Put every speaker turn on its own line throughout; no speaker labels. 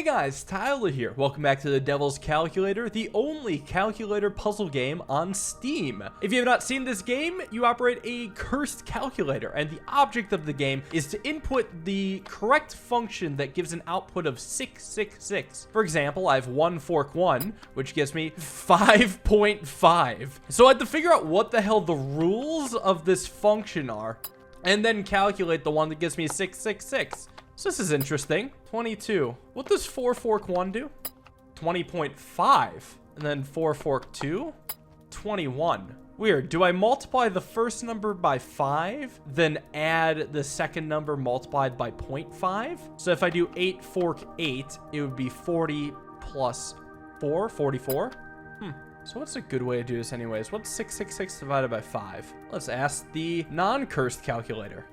guys, Tyler here. Welcome back to the Devil's Calculator, the only calculator puzzle game on Steam. If you have not seen this game, you operate a cursed calculator, and the object of the game is to input the correct function that gives an output of 666. For example, I have 1 fork 1, which gives me 5.5. So I had to figure out what the hell the rules of this function are, and then calculate the one that gives me 666. So this is interesting. 22. What does 4 fork 1 do? 20.5. And then 4 fork 2? 21. Weird. Do I multiply the first number by 5, then add the second number multiplied by 0.5? So if I do 8 fork 8, it would be 40 plus 4, 44. So what's a good way to do this anyways? What's 666 divided by 5? Let's ask the non-cursed calculator.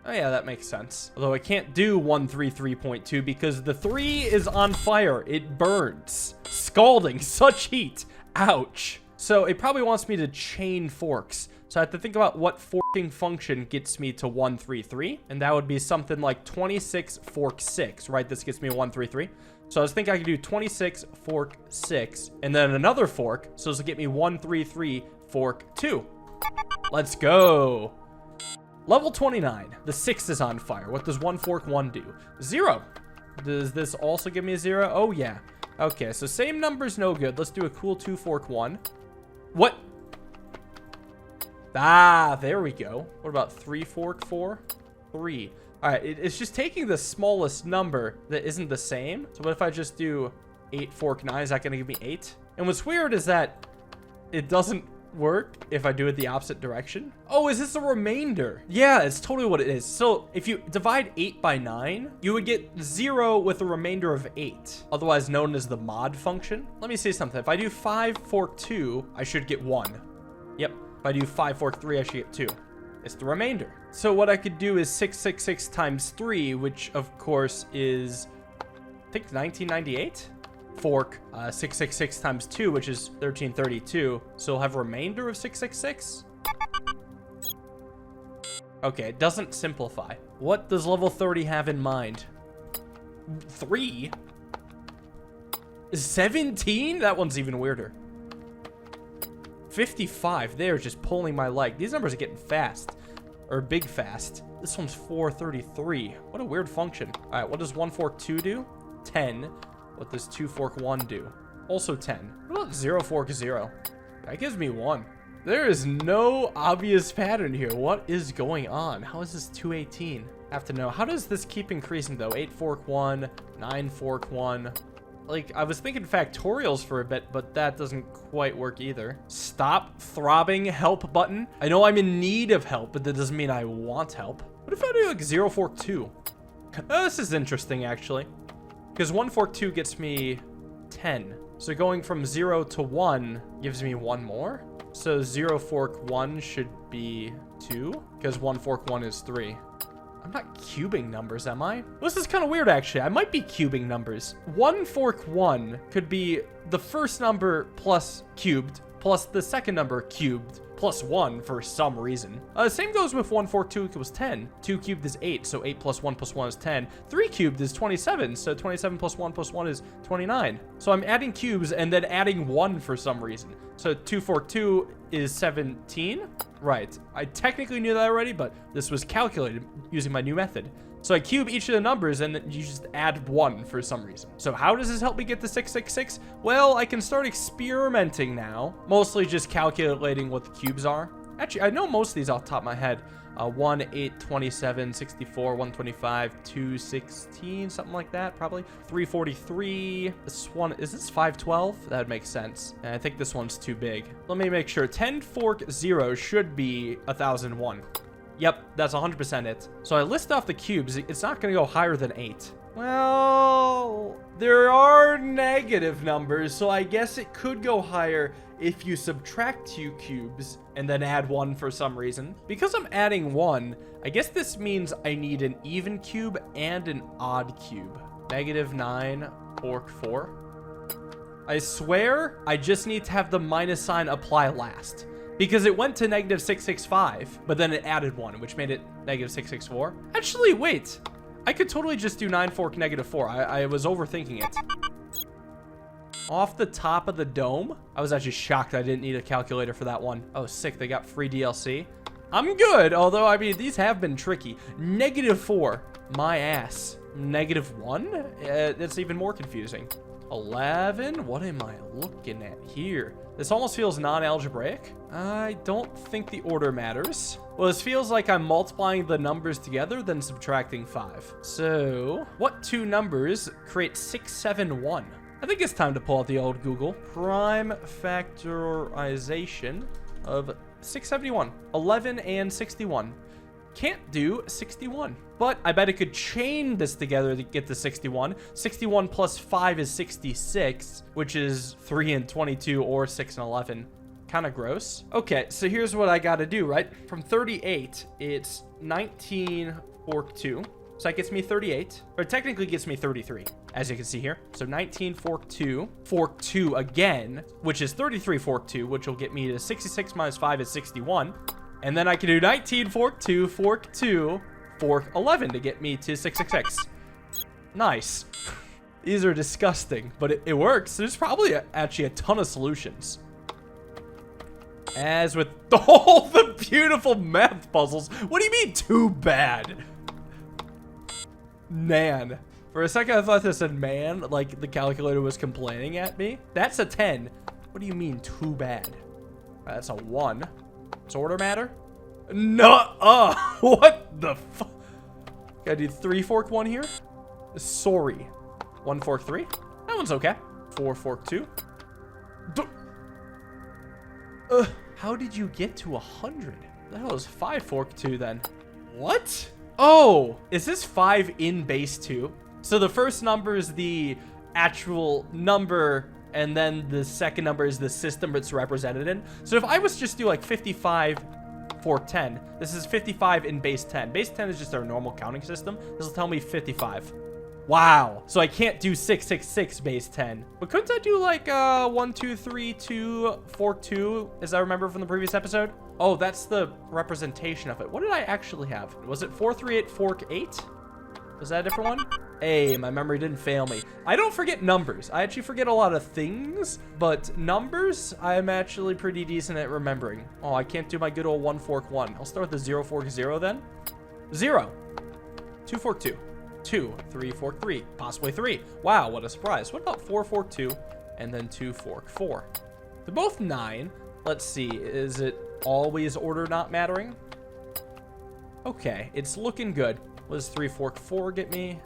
Oh yeah, that makes sense. Although I can't do 133.2 because the 3 is on fire. It burns. Scalding. Such heat. Ouch. So it probably wants me to chain forks. So I have to think about what forking function gets me to 133. And that would be something like 26 fork 6, right? This gets me 133. So I was thinking I could do 26 fork 6 and then another fork. So this will get me 133 fork 2. Let's go. Level 29. The 6 is on fire. What does 1 fork 1 do? 0. Does this also give me a 0? Oh, yeah. Okay, so same number's no good. Let's do a cool 2 fork 1. What? Ah, there we go. What about 3 fork 4? 3. All right, it's just taking the smallest number that isn't the same. So what if I just do 8 fork 9? Is that going to give me 8? And what's weird is that it doesn't work if I do it the opposite direction. Oh, is this a remainder? Yeah, it's totally what it is. So if you divide 8 by 9, you would get 0 with a remainder of 8, otherwise known as the mod function. Let me say something. If I do 5 fork 2, I should get 1. Yep. If I do 5 fork 3, I should get 2. It's the remainder. So what I could do is 666 times 3, which of course is, I think, 1998. Fork 666 times 2, which is 1332. So we'll have a remainder of 666. Okay, it doesn't simplify. What does level 30 have in mind? 3? 17? That one's even weirder. 55. They're just pulling my leg. These numbers are getting fast. Or big fast. This one's 433. What a weird function. All right, what does 1 fork 2 do? 10. What does 2 fork 1 do? Also 10. What about 0 fork 0? That gives me 1. There is no obvious pattern here. What is going on? How is this 218? I have to know. How does this keep increasing though? 8 fork 1, 9 fork 1. Like, I was thinking factorials for a bit, but that doesn't quite work either. Stop throbbing help button. I know I'm in need of help, but that doesn't mean I want help. What if I do like 0 fork 2? Oh, this is interesting actually. Because 1 fork 2 gets me 10. So going from 0 to 1 gives me 1 more. So 0 fork 1 should be 2. Because 1 fork 1 is 3. I'm not cubing numbers, am I? This is kind of weird, actually. I might be cubing numbers. 1 fork 1 could be the first number plus cubed, plus the second number cubed, plus 1 for some reason. Same goes with 1 fork 2 equals 10. 2 cubed is 8, so 8 plus 1 plus 1 is 10. 3 cubed is 27, so 27 plus 1 is 29. So I'm adding cubes and then adding 1 for some reason. So 2 fork 2 is 17. Right. I technically knew that already, but this was calculated using my new method. So I cube each of the numbers and then you just add 1 for some reason. So how does this help me get to 666? Well, I can start experimenting now. Mostly just calculating what the cubes are. Actually, I know most of these off the top of my head. 1, 8, 27, 64, 125, 216, something like that, probably. 343. This one, is this 512? That would make sense. And I think this one's too big. Let me make sure. 10 fork 0 should be 1001. Yep, that's 100% it. So I list off the cubes. It's not going to go higher than 8. Well, there are negative numbers, so I guess it could go higher if you subtract 2 cubes and then add 1 for some reason. Because I'm adding 1, I guess this means I need an even cube and an odd cube. -9 fork 4. I swear I just need to have the minus sign apply last. Because it went to -665, but then it added 1, which made it -664. Actually, wait. I could totally just do 9 fork -4. I was overthinking it. Off the top of the dome? I was actually shocked I didn't need a calculator for that one. Oh, sick. They got free DLC. I'm good, although, I mean, these have been tricky. -4. My ass. -1? It's even more confusing. 11? What am I looking at here? This almost feels non-algebraic. I don't think the order matters. Well, this feels like I'm multiplying the numbers together, then subtracting 5. So, what two numbers create 6, 7, 1? I think it's time to pull out the old Google. Prime factorization of 671. 11 and 61. Can't do 61. But I bet it could chain this together to get to 61. 61 plus 5 is 66, which is 3 and 22 or 6 and 11. Kind of gross. Okay, so here's what I got to do, right? From 38, it's 19 fork 2. So that gets me 38, or technically gets me 33, as you can see here. So 19 fork 2 again, which is 33 fork 2, which will get me to 66 minus 5 is 61. And then I can do 19 fork 2, fork 11 to get me to 666. Nice. These are disgusting, but it works. There's probably actually a ton of solutions. As with all the beautiful math puzzles. What do you mean, too bad? Man. For a second, I thought this said man, like the calculator was complaining at me. That's a 10. What do you mean, too bad? That's a 1. Does order matter? No. What the fuck? Gotta do 3 fork 1 here. Sorry. 1 fork 3. That one's okay. 4 fork 2. How did you get to 100? That was 5 fork 2 then. What? Oh, is this 5 in base 2? So the first number is the actual number, and then the second number is the system it's represented in. So if I was just do like 55 fork 10, this is 55 in base 10. Base 10 is just our normal counting system. This will tell me 55. Wow. So I can't do 666 base 10. But couldn't I do like 1, 2, 3, 2, fork 2, as I remember from the previous episode? Oh, that's the representation of it. What did I actually have? Was it 438 fork 8? Was that a different one? Hey, my memory didn't fail me. I don't forget numbers. I actually forget a lot of things, but numbers, I'm actually pretty decent at remembering. Oh, I can't do my good old 1 fork 1. I'll start with the 0 fork 0 then. 0. 2 fork 2. 2. 3 fork 3. Possibly 3. Wow, what a surprise. What about 4 fork 2 and then 2 fork 4? They're both 9. Let's see. Is it always order not mattering? Okay, it's looking good. What does 3 fork 4 get me?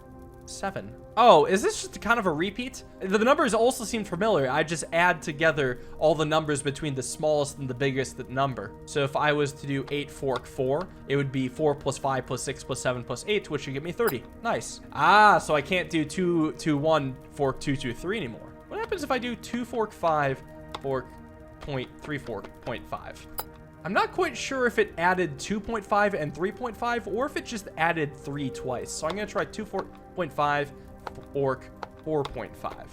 7. Oh, is this just kind of a repeat? The numbers also seem familiar. I just add together all the numbers between the smallest and the biggest number. So if I was to do 8 fork 4, it would be 4 plus 5 plus 6 plus 7 plus 8, which would get me 30. Nice. Ah, so I can't do 2, 2, 1 fork 2, 2, 3 anymore. What happens if I do 2 fork 5 fork 0.3 fork 0.5? I'm not quite sure if it added 2.5 and 3.5 or if it just added 3 twice. So I'm going to try 2.5 fork 4.5.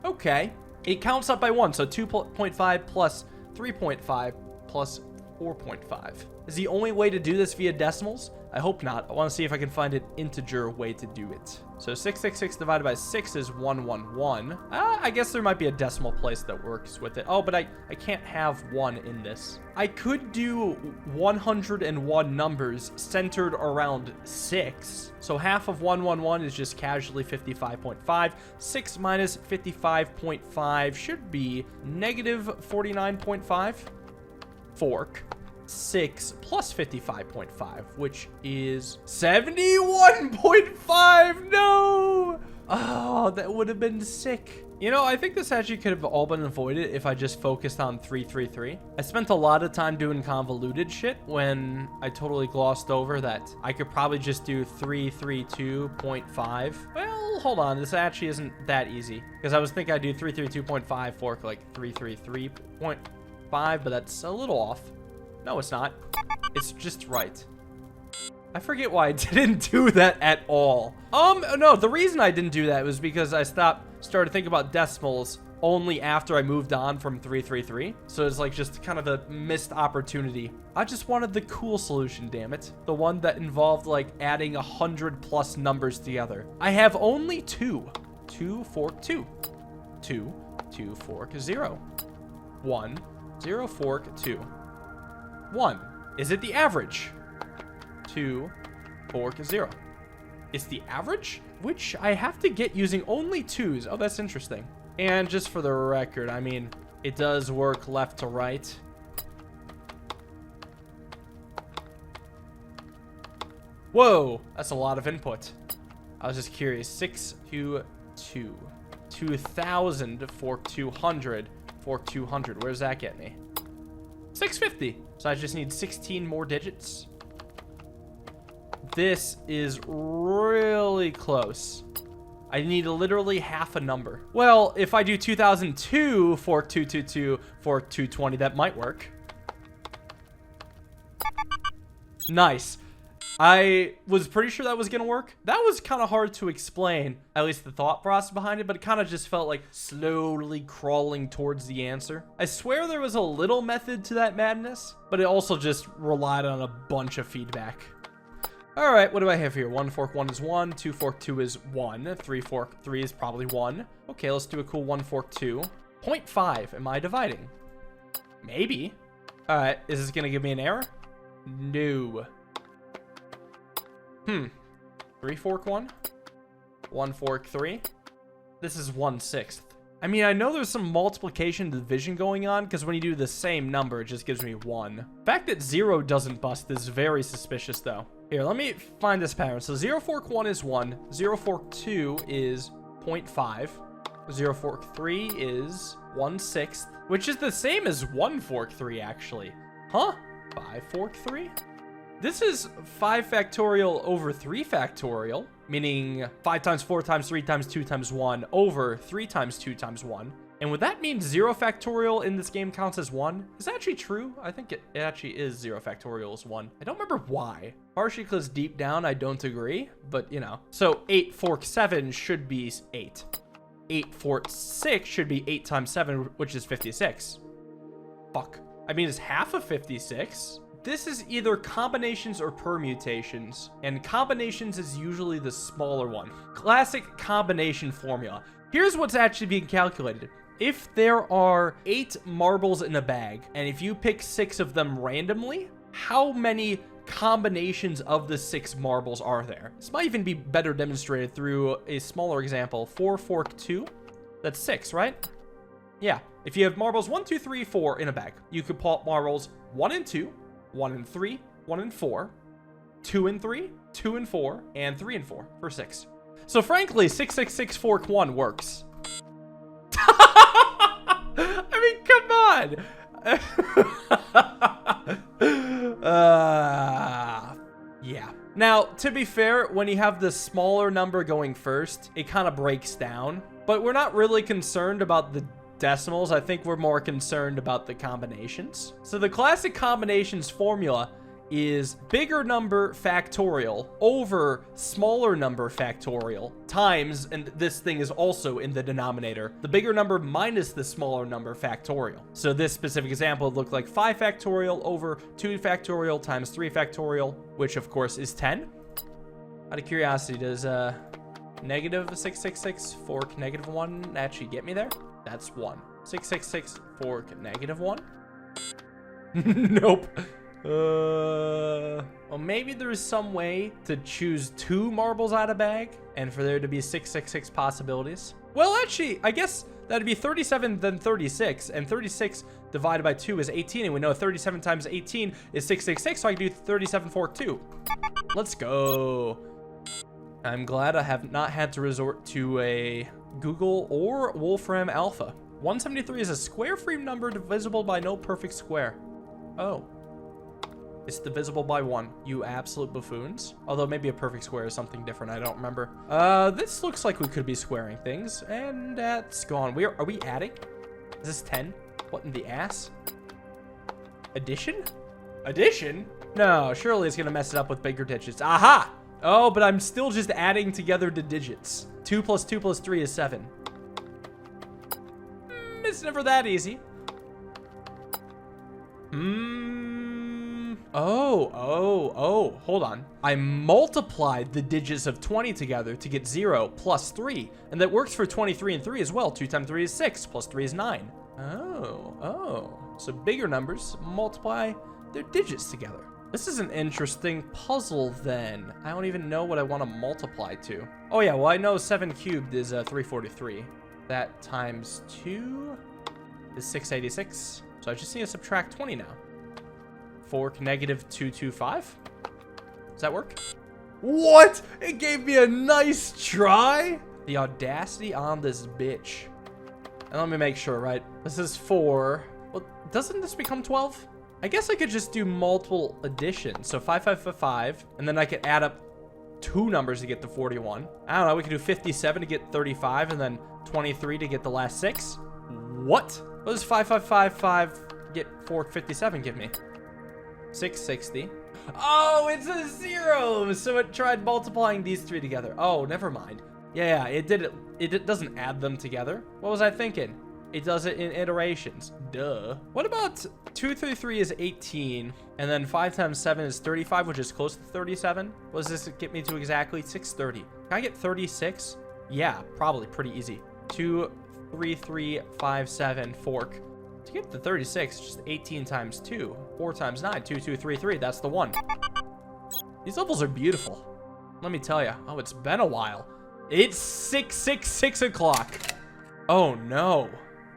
Okay. It counts up by 1. So 2.5 plus 3.5 plus 4.5. Is the only way to do this via decimals? I hope not. I want to see if I can find an integer way to do it. So 666 divided by 6 is 111. I guess there might be a decimal place that works with it. Oh, but I can't have 1 in this. I could do 101 numbers centered around 6. So half of 111 is just casually 55.5. 6 minus 55.5 should be negative 49.5. Fork. 6 plus 55.5, which is 71.5. No! Oh, that would have been sick. You know, I think this actually could have all been avoided if I just focused on 333. I spent a lot of time doing convoluted shit when I totally glossed over that I could probably just do 332.5. Well, hold on. This actually isn't that easy because I was thinking I'd do 332.5 fork like 333.5, but that's a little off. No, it's not. It's just right. I forget why I didn't do that at all. No, the reason I didn't do that was because I started thinking about decimals only after I moved on from 333. So it's like just kind of a missed opportunity. I just wanted the cool solution, damn it. The one that involved like adding 100+ numbers together. I have only 2. 2 fork 2. 2 fork 0. 1 0 fork 2. 1. Is it the average? 2 fork 0. It's the average, which I have to get using only 2s. Oh, that's interesting. And just for the record, I mean, it does work left to right. Whoa, that's a lot of input. I was just curious. 6 2 2. 2000 fork 200 fork 200. Where does that get me? 650. So I just need 16 more digits. This is really close. I need literally half a number. Well, if I do 2002 fork 222 fork 220, that might work. Nice. I was pretty sure that was gonna work. That was kind of hard to explain, at least the thought process behind it, but it kind of just felt like slowly crawling towards the answer. I swear there was a little method to that madness, but it also just relied on a bunch of feedback. All right, what do I have here? 1 fork 1 is 1, 2 fork 2 is 1, 3 fork 3 is probably 1. Okay, let's do a cool 1 fork 2. 0.5, am I dividing? Maybe. All right, is this gonna give me an error? No. 3 fork 1, 1 fork 3. This is 1/6. I mean, I know there's some multiplication and division going on because when you do the same number, it just gives me 1. The fact that 0 doesn't bust is very suspicious though. Here, let me find this pattern. So 0 fork 1 is 1, 0 fork 2 is 0.5, 0 fork 3 is 1/6, which is the same as 1 fork 3 actually. Huh? 5 fork 3? This is 5 factorial over 3 factorial, meaning 5 times 4 times 3 times 2 times 1 over 3 times 2 times 1. And would that mean 0 factorial in this game counts as 1? Is that actually true? I think it actually is 0 factorial is 1. I don't remember why. Partially because deep down I don't agree, but you know. So 8 fork 7 should be 8. 8 fork 6 should be 8 times 7, which is 56. Fuck. I mean, it's half of 56. This is either combinations or permutations, and combinations is usually the smaller one. Classic combination formula. Here's what's actually being calculated. If there are 8 marbles in a bag, and if you pick 6 of them randomly, how many combinations of the 6 marbles are there? This might even be better demonstrated through a smaller example. 4 fork 2, that's 6, right? Yeah, if you have marbles 1, 2, 3, 4 in a bag, you could pull marbles 1 and 2, 1 and 3, 1 and 4, 2 and 3, 2 and 4, and 3 and 4 for 6. So frankly, 666 fork 1 works. I mean, come on. Yeah. Now, to be fair, when you have the smaller number going first, it kind of breaks down. But we're not really concerned about the decimals. I think we're more concerned about the combinations. So the classic combinations formula is bigger number factorial over smaller number factorial times, and this thing is also in the denominator, the bigger number minus the smaller number factorial. So this specific example would look like 5 factorial over 2 factorial times 3 factorial, which of course is 10. Out of curiosity, does negative 666 fork negative 1 actually get me there? That's 1. 666 fork negative 1? Nope. Well, maybe there's some way to choose 2 marbles out of bag and for there to be 666 possibilities. Well, actually, I guess that'd be 37 then 36, and 36 divided by 2 is 18, and we know 37 times 18 is 666, so I can do 37 fork 2. Let's go. I'm glad I have not had to resort to a Google or Wolfram Alpha. 173 is a square free number divisible by no perfect square. Oh. It's divisible by 1, you absolute buffoons. Although maybe a perfect square is something different, I don't remember. This looks like we could be squaring things, and that's gone. Are we adding? Is this 10? What in the ass? Addition? Addition? No, surely it's gonna mess it up with bigger digits. Aha! Oh, but I'm still just adding together the digits. 2 plus 2 plus 3 is 7. It's never that easy. Oh, hold on. I multiplied the digits of 20 together to get 0 plus 3. And that works for 23 and 3 as well. 2 times 3 is 6, plus 3 is 9. Oh. So bigger numbers multiply their digits together. This is an interesting puzzle then. I don't even know what I want to multiply to. Oh yeah, well I know 7 cubed is 343. That times 2 is 686. So I just need to subtract 20 now. Fork negative 225. Does that work? What? It gave me a nice try. The audacity on this bitch. And let me make sure, right? This is 4. Well, doesn't this become 12? I guess I could just do multiple addition. So 5, 5, 5, 5. And then I could add up 2 numbers to get to 41. I don't know. We could do 57 to get 35 and then 23 to get the last 6. What? What does 5, 5, 5, 5 get fork 57 give me? 660. Oh, it's a 0. So it tried multiplying these 3 together. Oh, never mind. Yeah, it did it. It doesn't add them together. What was I thinking? It does it in iterations. Duh. What about 2 through 3 is 18, and then 5 times 7 is 35, which is close to 37. What does this get me to exactly? 630. Can I get 36? Yeah, probably pretty easy. 2, 3, 3, 5, 7, fork. To get to 36, just 18 times 2. 4 times 9, 2, 2, 3, 3. That's the one. These levels are beautiful. Let me tell you. Oh, it's been a while. It's 6 o'clock. Oh, no.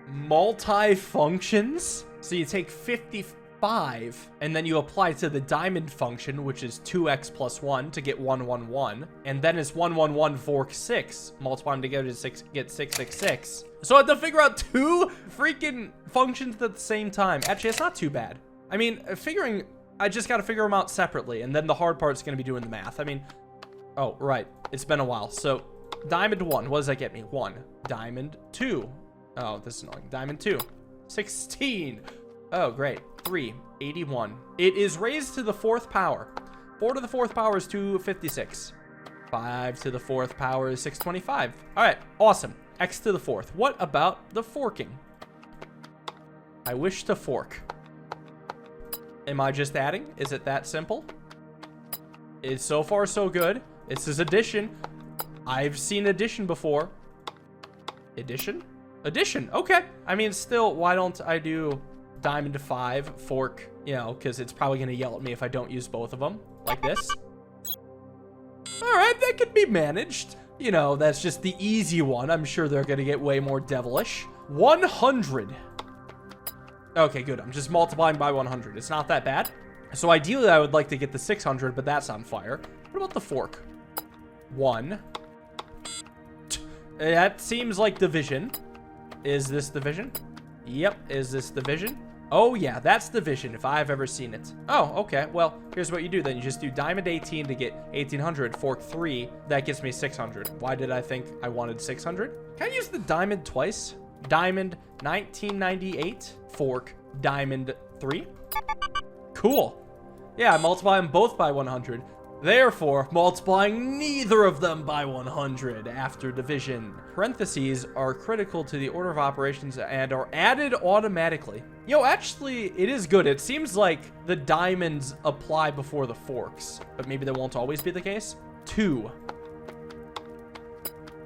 Multi-functions? So you take 55, and then you apply to the diamond function, which is 2x plus 1 to get 111. And then it's 111 fork 6. Multiply them together to get 666. So I have to figure out 2 freaking functions at the same time. Actually, it's not too bad. I mean, I just got to figure them out separately, and then the hard part's going to be doing the math. I mean, oh, right. It's been a while. So diamond 1, what does that get me? 1. Diamond 2. Oh, this is annoying. Diamond 2. 16. Oh, great. 3. 81. It is raised to the 4th power. 4 to the 4th power is 256. 5 to the 4th power is 625. All right. Awesome. X to the 4th. What about the forking? I wish to fork. Am I just adding? Is it that simple? It's so far so good. This is addition. I've seen addition before. Addition? Addition. Okay. I mean, still, why don't I do diamond 5, fork, you know, because it's probably going to yell at me if I don't use both of them. Like this. All right, that could be managed. You know, that's just the easy one. I'm sure they're going to get way more devilish. 100. Okay, good. I'm just multiplying by 100. It's not that bad. So ideally, I would like to get the 600, but that's on fire. What about the fork? 1. That seems like division. Is this division? Yep. Is this division? Oh, yeah. That's division if I've ever seen it. Oh, okay. Well, here's what you do then. You just do diamond 18 to get 1800. Fork 3. That gets me 600. Why did I think I wanted 600? Can I use the diamond twice? Diamond 1998. Fork diamond 3. Cool. Yeah, I multiply them both by 100. Therefore, multiplying neither of them by 100 after division. Parentheses are critical to the order of operations and are added automatically. Yo, actually, it is good. It seems like the diamonds apply before the forks, but maybe that won't always be the case. 2.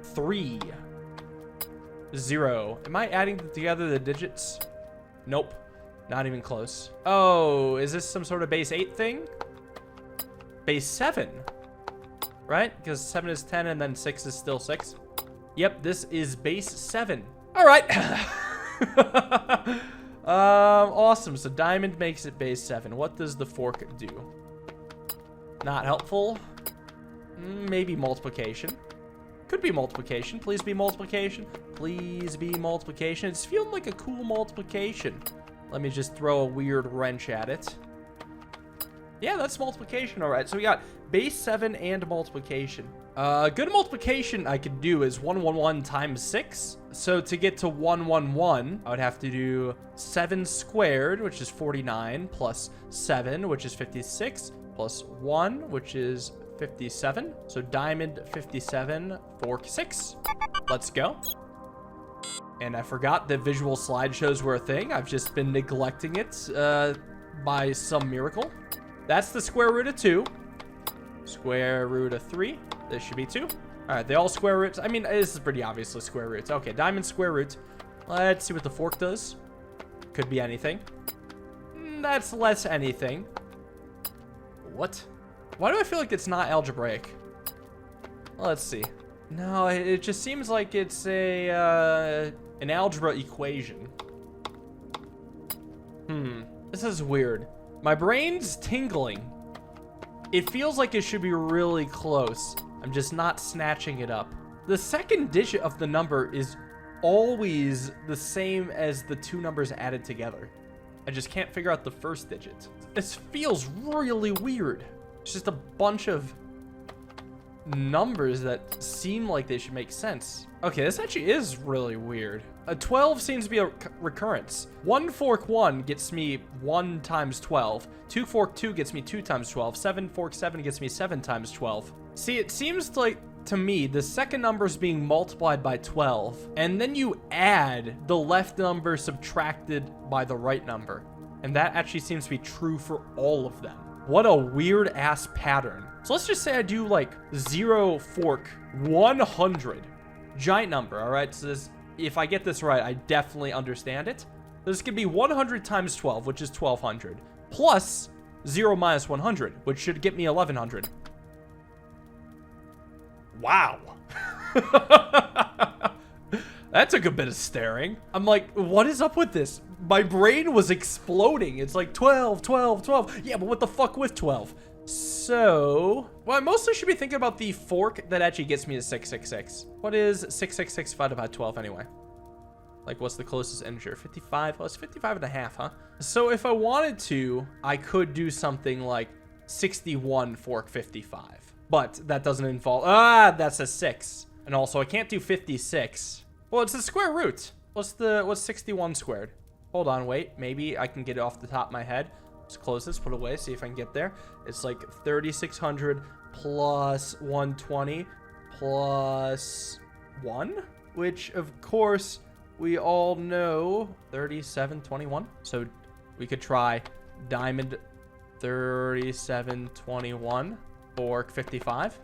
3. 0. Am I adding together the digits? Nope. Not even close. Oh, is this some sort of base 8 thing? Base 7, right? Because 7 is 10 and then 6 is still 6. Yep, this is base 7. All right. Awesome. So diamond makes it base 7. What does the fork do? Not helpful. Maybe multiplication. Could be multiplication. Please be multiplication. Please be multiplication. It's feeling like a cool multiplication. Let me just throw a weird wrench at it. Yeah, that's multiplication. All right, so we got base 7 and multiplication. Good multiplication I could do is 111 times 6. So to get to 111, I would have to do 7 squared, which is 49, plus 7, which is 56, plus 1, which is 57. So diamond 57, fork 6. Let's go. And I forgot that visual slideshows were a thing. I've just been neglecting it by some miracle. That's the square root of 2. Square root of 3. This should be 2. All right, they all square roots. I mean, this is pretty obviously square roots. Okay, diamond square root. Let's see what the fork does. Could be anything. That's less anything. What? Why do I feel like it's not algebraic? Let's see. No, it just seems like it's an algebra equation. This is weird. My brain's tingling. It feels like it should be really close. I'm just not snatching it up. The second digit of the number is always the same as the two numbers added together. I just can't figure out the first digit. This feels really weird. It's just a bunch of numbers that seem like they should make sense. Okay, this actually is really weird. A 12 seems to be a recurrence. 1 fork 1 gets me 1 times 12. 2 fork 2 gets me 2 times 12. 7 fork 7 gets me 7 times 12. See, it seems like to me the second number is being multiplied by 12, and then you add the left number subtracted by the right number. And that actually seems to be true for all of them. What a weird ass pattern. So let's just say I do like 0 fork 100. Giant number, all right? So this, if I get this right, I definitely understand it. This could be 100 times 12, which is 1200, plus 0 minus 100, which should get me 1100. Wow. That took a bit of staring. I'm like, what is up with this? My brain was exploding. It's like 12, 12, 12. Yeah, but what the fuck with 12? So, well, I mostly should be thinking about the fork that actually gets me to 666. What is 666 divided by 12 anyway? Like, what's the closest integer? 55? Oh, it's 55 and a half, huh? So if I wanted to, I could do something like 61 fork 55. But that doesn't involve, that's a 6. And also, I can't do 56. Well, it's the square root. What's 61 squared? Hold on, wait. Maybe I can get it off the top of my head. Let's close this, put it away, see if I can get there. It's like 3,600 plus 120 plus 1, which of course we all know 3721. So we could try diamond 3721 fork 55.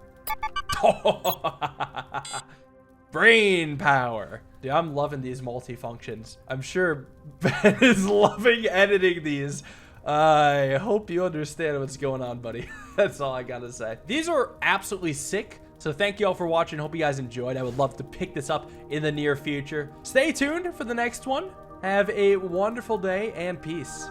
Brain power. Dude, I'm loving these multifunctions. I'm sure Ben is loving editing these. I hope you understand what's going on, buddy. That's all I gotta say. These are absolutely sick. So thank you all for watching. Hope you guys enjoyed. I would love to pick this up in the near future. Stay tuned for the next one. Have a wonderful day and peace.